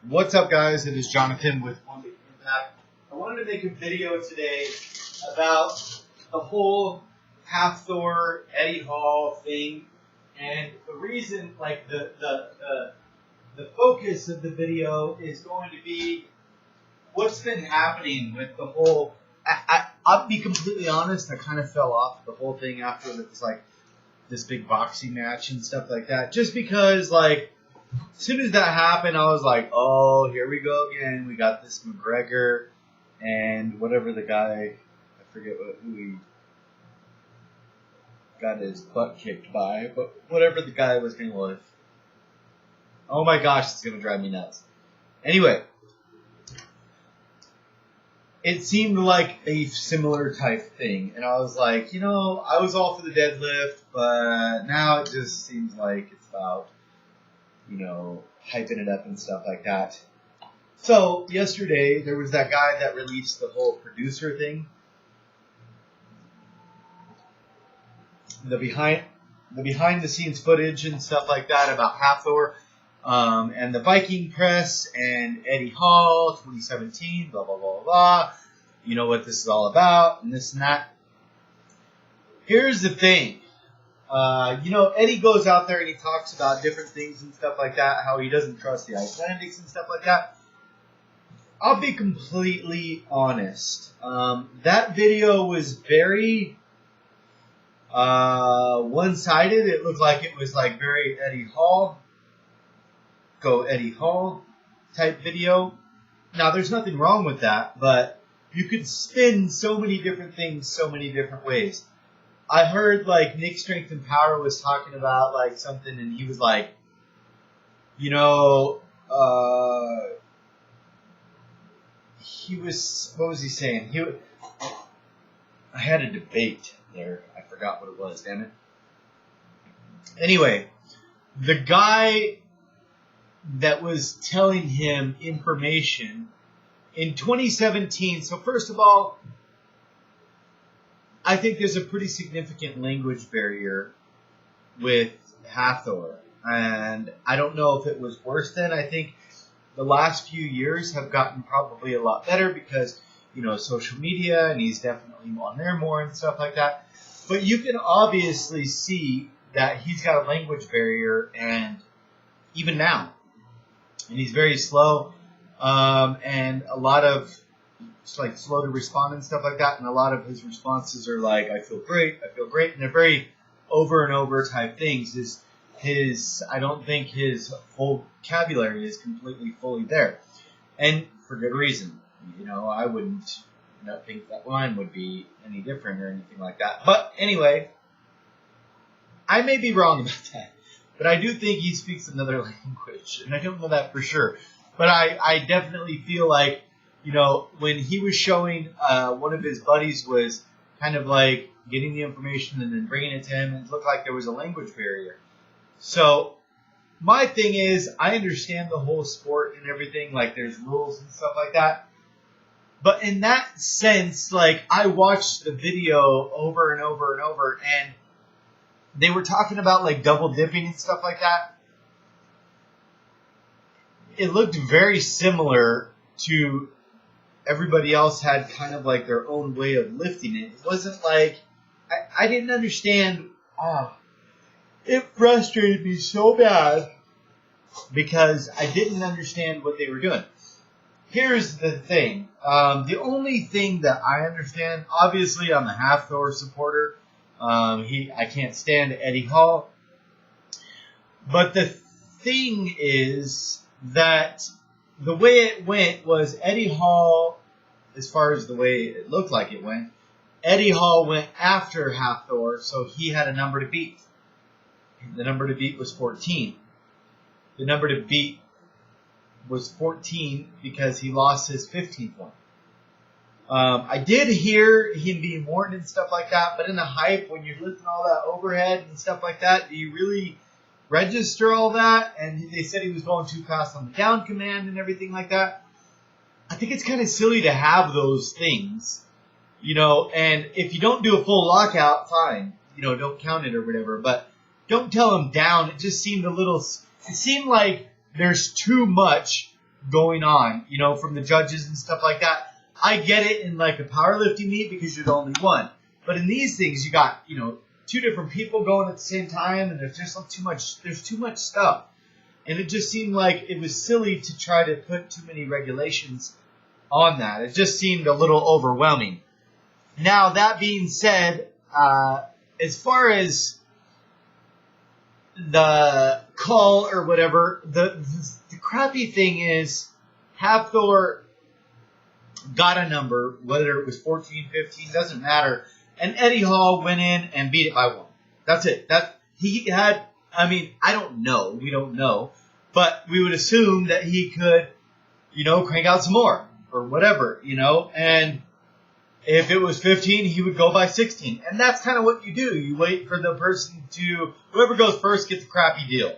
What's up, guys? It is Jonathan with One Big Impact. I wanted to make a video today about the whole Hafthor Eddie Hall thing, and the reason, like the focus of the video is going to be what's been happening with the whole. I'll be completely honest. I kind of fell off the whole thing after it was like this big boxing match and stuff like that, just because like. As soon as that happened, I was like, oh, here we go again. We got this McGregor and whatever the guy, I forget who he got his butt kicked by, but whatever the guy was going to live. Oh my gosh, it's going to drive me nuts. Anyway, it seemed like a similar type thing, and I was like, I was all for the deadlift, but now it just seems like it's about hyping it up and stuff like that. So yesterday there was that guy that released the whole producer thing, the behind the scenes footage and stuff like that about Hafthor, and the Viking press and Eddie Hall 2017, blah blah blah blah. You know what this is all about, and this and that. Here's the thing. Eddie goes out there and he talks about different things and stuff like that, how he doesn't trust the Icelandics and stuff like that. I'll be completely honest. That video was very one-sided. It looked like it was like very Eddie Hall, go Eddie Hall type video. Now, there's nothing wrong with that, but you could spin so many different things so many different ways. I heard like Nick Strength and Power was talking about like something, and he was like, he was, what was he saying? I had a debate there. I forgot what it was, damn it. Anyway, the guy that was telling him information in 2017, so first of all, I think there's a pretty significant language barrier with Hafthor, and I don't know if it was worse then. I think the last few years have gotten probably a lot better because, social media, and he's definitely on there more and stuff like that. But you can obviously see that he's got a language barrier, and even now, and he's very slow, and a lot of like slow to respond and stuff like that, and a lot of his responses are like, I feel great, and they're very over and over type things. I don't think his vocabulary is completely fully there, and for good reason. I wouldn't think that line would be any different or anything like that. But anyway, I may be wrong about that, but I do think he speaks another language, and I don't know that for sure. But I definitely feel like, when he was showing, one of his buddies was kind of like getting the information and then bringing it to him, and it looked like there was a language barrier. So my thing is, I understand the whole sport and everything, like there's rules and stuff like that. But in that sense, like I watched the video over and over and over, and they were talking about like double dipping and stuff like that. It looked very similar to everybody else had kind of like their own way of lifting it. It wasn't like, I didn't understand. It frustrated me so bad because I didn't understand what they were doing. Here's the thing. The only thing that I understand, obviously I'm a Hafthor supporter. I can't stand Eddie Hall. But the thing is that the way it went was Eddie Hall, as far as the way it looked like it went, Eddie Hall went after Hafthor, so he had a number to beat. The number to beat was 14. The number to beat was 14 because he lost his 15th one. I did hear him being warned and stuff like that, but in the hype, when you're lifting all that overhead and stuff like that, do you really register all that? And they said he was going too fast on the down command and everything like that. I think it's kind of silly to have those things, and if you don't do a full lockout, fine, don't count it or whatever, but don't tell him down. It just seemed it seemed like there's too much going on, you know, from the judges and stuff like that. I get it in like a powerlifting meet because you're the only one. But in these things, you got, you know, two different people going at the same time, and there's just there's too much stuff. And it just seemed like it was silly to try to put too many regulations on that. It just seemed a little overwhelming. Now, that being said, as far as the call or whatever, the crappy thing is Hafthor got a number, whether it was 14, 15, doesn't matter. And Eddie Hall went in and beat it by 1. That's it. He had, I mean, I don't know. We don't know. But we would assume that he could, you know, crank out some more or whatever, you know. And if it was 15, he would go by 16. And that's kind of what you do. You wait for the person to, whoever goes first gets a crappy deal.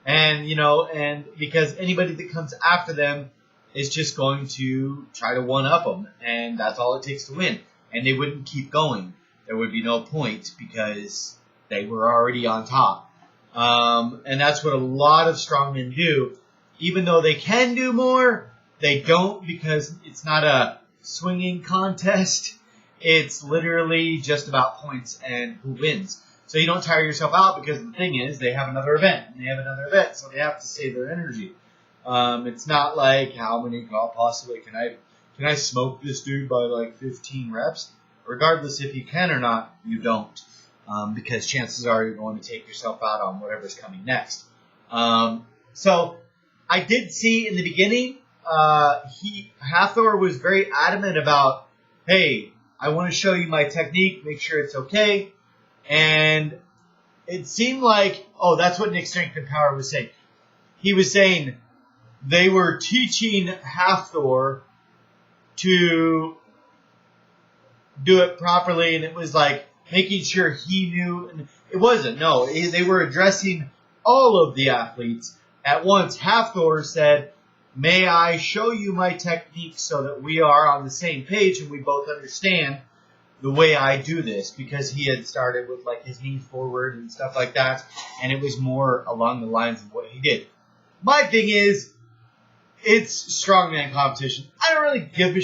And, you know, and because anybody that comes after them is just going to try to one-up them. And that's all it takes to win. And they wouldn't keep going. There would be no point because they were already on top. And that's what a lot of strongmen do. Even though they can do more, they don't because it's not a swinging contest. It's literally just about points and who wins. So you don't tire yourself out because the thing is they have another event. And they have another event, so they have to save their energy. It's not like how many possibly can I smoke this dude by like 15 reps? Regardless if you can or not, you don't. Because chances are you're going to take yourself out on whatever's coming next. So I did see in the beginning, Hafthor was very adamant about, hey, I want to show you my technique, make sure it's okay. And it seemed like, oh, that's what Nick Strength and Power was saying. He was saying they were teaching Hafthor to do it properly, and it was like making sure he knew. And it wasn't. No, they were addressing all of the athletes at once. Hafthor said, may I show you my technique so that we are on the same page and we both understand the way I do this, because he had started with like his knees forward and stuff like that, and it was more along the lines of what he did. My thing is, it's strongman competition. I don't really give a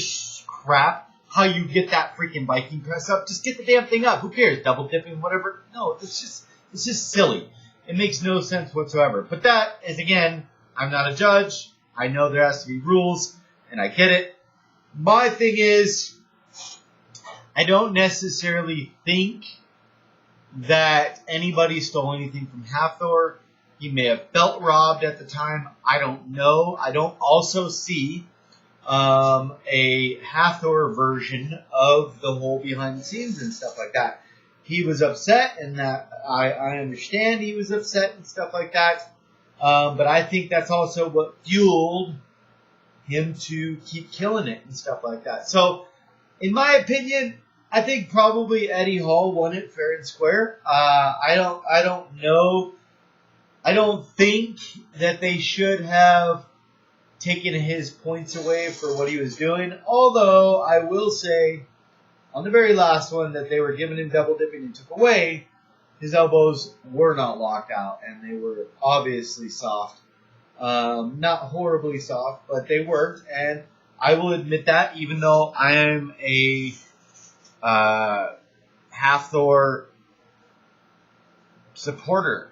crap how you get that freaking Viking press up. Just get the damn thing up. Who cares? Double dipping, whatever. No, it's just silly. It makes no sense whatsoever. But that is, again, I'm not a judge. I know there has to be rules, and I get it. My thing is, I don't necessarily think that anybody stole anything from Hafthor. He may have felt robbed at the time. I don't know. I don't also see a Hafthor version of the whole behind the scenes and stuff like that. He was upset, and that I understand he was upset and stuff like that. But I think that's also what fueled him to keep killing it and stuff like that. So, in my opinion, I think probably Eddie Hall won it fair and square. I don't know. I don't think that they should have taken his points away for what he was doing. Although I will say, on the very last one that they were giving him double dipping and took away, his elbows were not locked out, and they were obviously soft. Not horribly soft, but they worked, and I will admit that, even though I am a Hafthor supporter.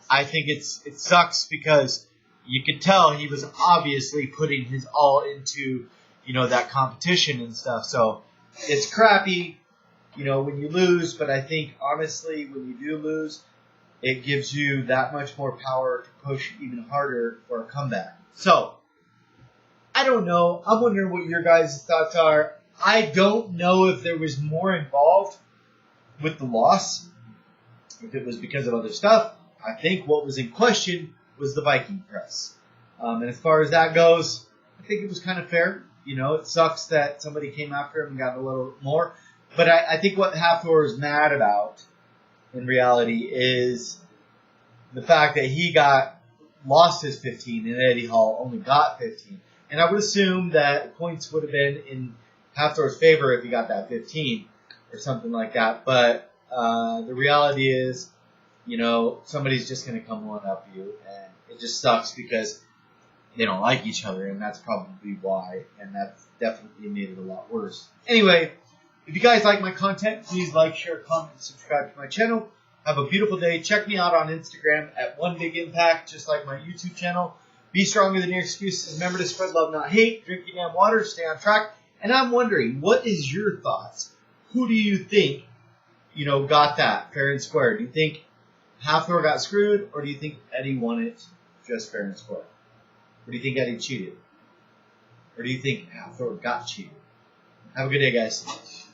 I think it sucks because you could tell he was obviously putting his all into, that competition and stuff. So it's crappy, when you lose, but I think honestly when you do lose, it gives you that much more power to push even harder for a comeback. So, I don't know. I'm wondering what your guys' thoughts are. I don't know if there was more involved with the loss, if it was because of other stuff. I think what was in question was the Viking press. And as far as that goes, I think it was kind of fair. It sucks that somebody came after him and got a little more. But I think what Hafthor is mad about, in reality, is the fact that he lost his 15 and Eddie Hall only got 15. And I would assume that points would have been in Hafthor's favor if he got that 15 or something like that. But the reality is, somebody's just going to come one up you. And it just sucks because they don't like each other, and that's probably why, and that's definitely made it a lot worse. Anyway, if you guys like my content, please like, share, comment, and subscribe to my channel. Have a beautiful day. Check me out on Instagram at One Big Impact, just like my YouTube channel. Be stronger than your excuses. Remember to spread love, not hate. Drink your damn water. Stay on track. And I'm wondering, what is your thoughts? Who do you think, got that fair and square? Do you think Hathor got screwed, or do you think Eddie won it just fair and square? Or do you think Eddie cheated? Or do you think Hathor got cheated? Have a good day, guys.